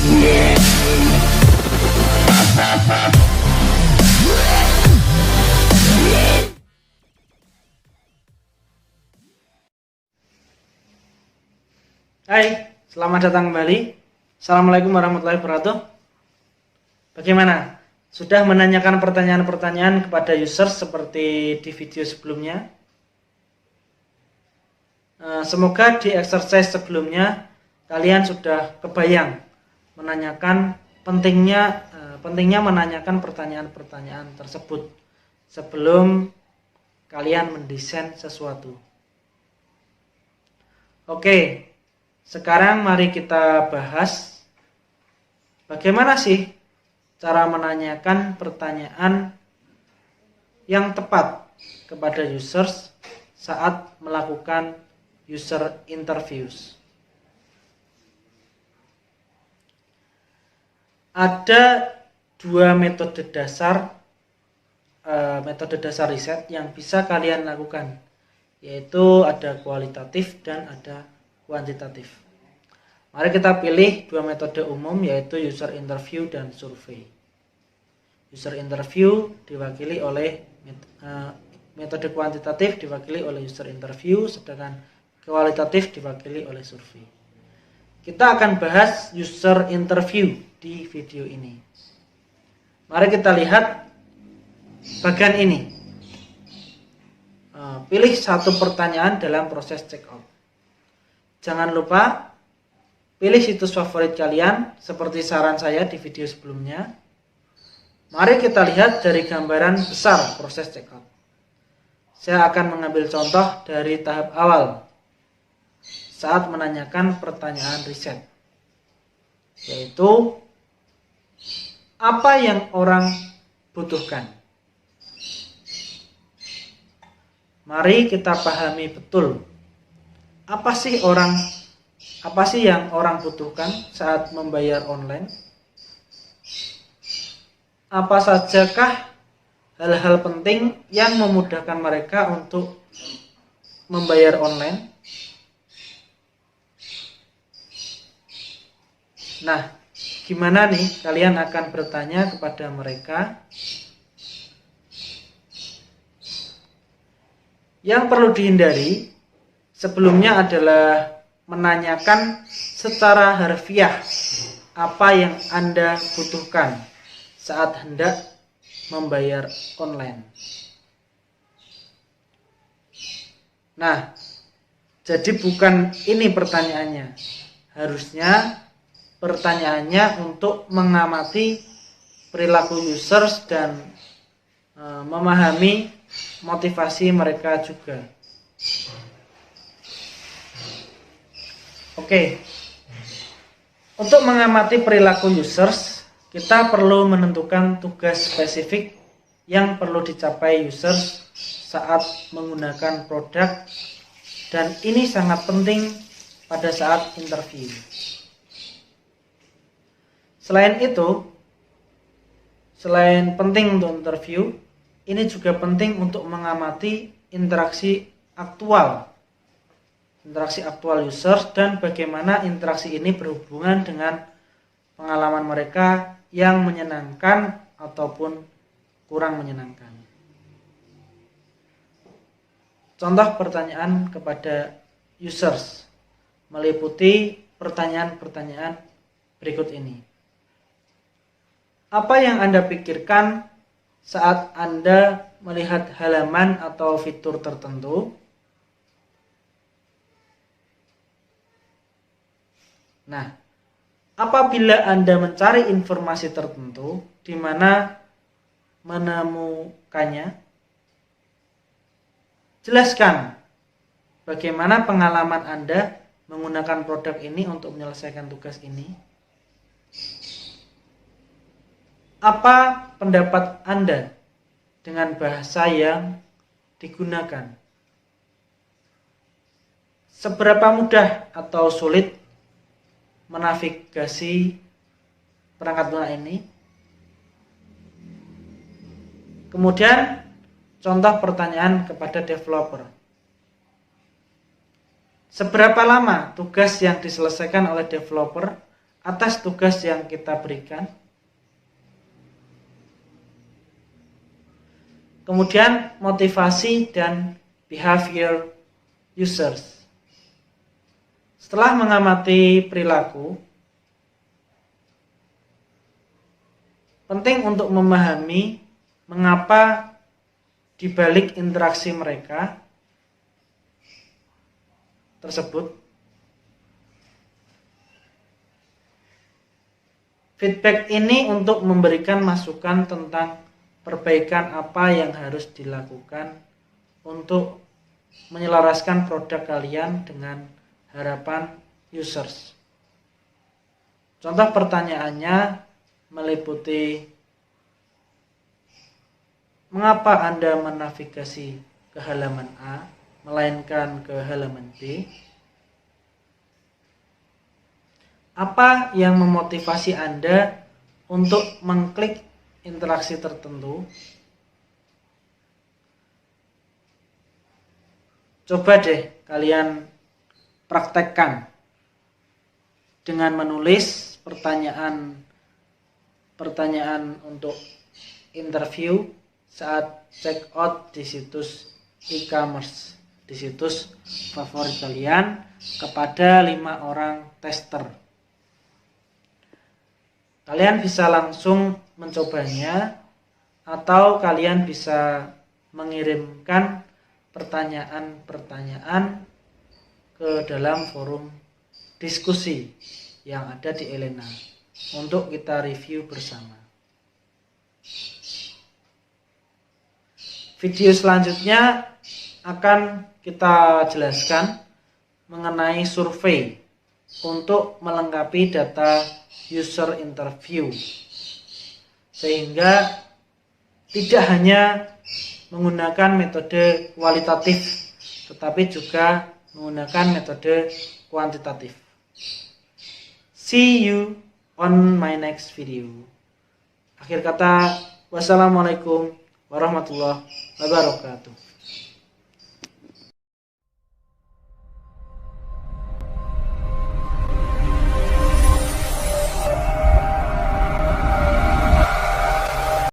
Hai, selamat datang kembali. Assalamualaikum warahmatullahi wabarakatuh. Bagaimana? Sudah menanyakan pertanyaan-pertanyaan kepada user seperti di video sebelumnya? Semoga di exercise sebelumnya kalian sudah kebayang menanyakan pentingnya menanyakan pertanyaan-pertanyaan tersebut sebelum kalian mendesain sesuatu. Oke, sekarang mari kita bahas bagaimana sih cara menanyakan pertanyaan yang tepat kepada users saat melakukan user interviews. Ada dua metode dasar riset yang bisa kalian lakukan, yaitu ada kualitatif dan ada kuantitatif. Mari kita pilih dua metode umum, yaitu user interview dan survei. User interview diwakili oleh metode kuantitatif diwakili oleh user interview, sedangkan kualitatif diwakili oleh survei. Kita akan bahas user interview di video ini. Mari kita lihat bagian ini. Pilih satu pertanyaan dalam proses check out. Jangan lupa pilih situs favorit kalian seperti saran saya di video sebelumnya. Mari kita lihat dari gambaran besar proses check out. Saya akan mengambil contoh dari tahap awal saat menanyakan pertanyaan riset, yaitu apa yang orang butuhkan. Mari kita pahami betul apa sih yang orang butuhkan saat membayar online. Apa sajakah hal-hal penting yang memudahkan mereka untuk membayar online? Nah, gimana nih kalian akan bertanya kepada mereka? Yang perlu dihindari sebelumnya adalah menanyakan secara harfiah apa yang Anda butuhkan saat hendak membayar online. Nah, jadi bukan ini pertanyaannya. Harusnya pertanyaannya untuk mengamati perilaku users dan memahami motivasi mereka juga. Oke. Untuk mengamati perilaku users, kita perlu menentukan tugas spesifik yang perlu dicapai users saat menggunakan produk, dan ini sangat penting pada saat interview. Selain itu, selain penting untuk interview, ini juga penting untuk mengamati interaksi aktual users dan bagaimana interaksi ini berhubungan dengan pengalaman mereka yang menyenangkan ataupun kurang menyenangkan. Contoh pertanyaan kepada users meliputi pertanyaan-pertanyaan berikut ini. Apa yang Anda pikirkan saat Anda melihat halaman atau fitur tertentu? Nah, apabila Anda mencari informasi tertentu, di mana menemukannya? Jelaskan bagaimana pengalaman Anda menggunakan produk ini untuk menyelesaikan tugas ini. Apa pendapat Anda dengan bahasa yang digunakan? Seberapa mudah atau sulit menavigasi perangkat lunak ini? Kemudian contoh pertanyaan kepada developer. Seberapa lama tugas yang diselesaikan oleh developer atas tugas yang kita berikan. Kemudian motivasi dan behavior users. Setelah mengamati perilaku, penting untuk memahami mengapa di balik interaksi mereka tersebut. Feedback ini untuk memberikan masukan tentang perbaikan apa yang harus dilakukan untuk menyelaraskan produk kalian dengan harapan users. Contoh pertanyaannya meliputi mengapa Anda menavigasi ke halaman A melainkan ke halaman B? Apa yang memotivasi Anda untuk mengklik interaksi tertentu? Coba deh kalian praktekkan dengan menulis pertanyaan untuk interview saat check out di situs e-commerce, di situs favorit kalian kepada 5 orang tester. Kalian bisa langsung mencobanya atau kalian bisa mengirimkan pertanyaan-pertanyaan ke dalam forum diskusi yang ada di Elena untuk kita review bersama. Video selanjutnya akan kita jelaskan mengenai survei untuk melengkapi data user interview, sehingga tidak hanya menggunakan metode kualitatif tetapi juga menggunakan metode kuantitatif. See you on my next video. Akhir kata, wassalamualaikum warahmatullahi wabarakatuh.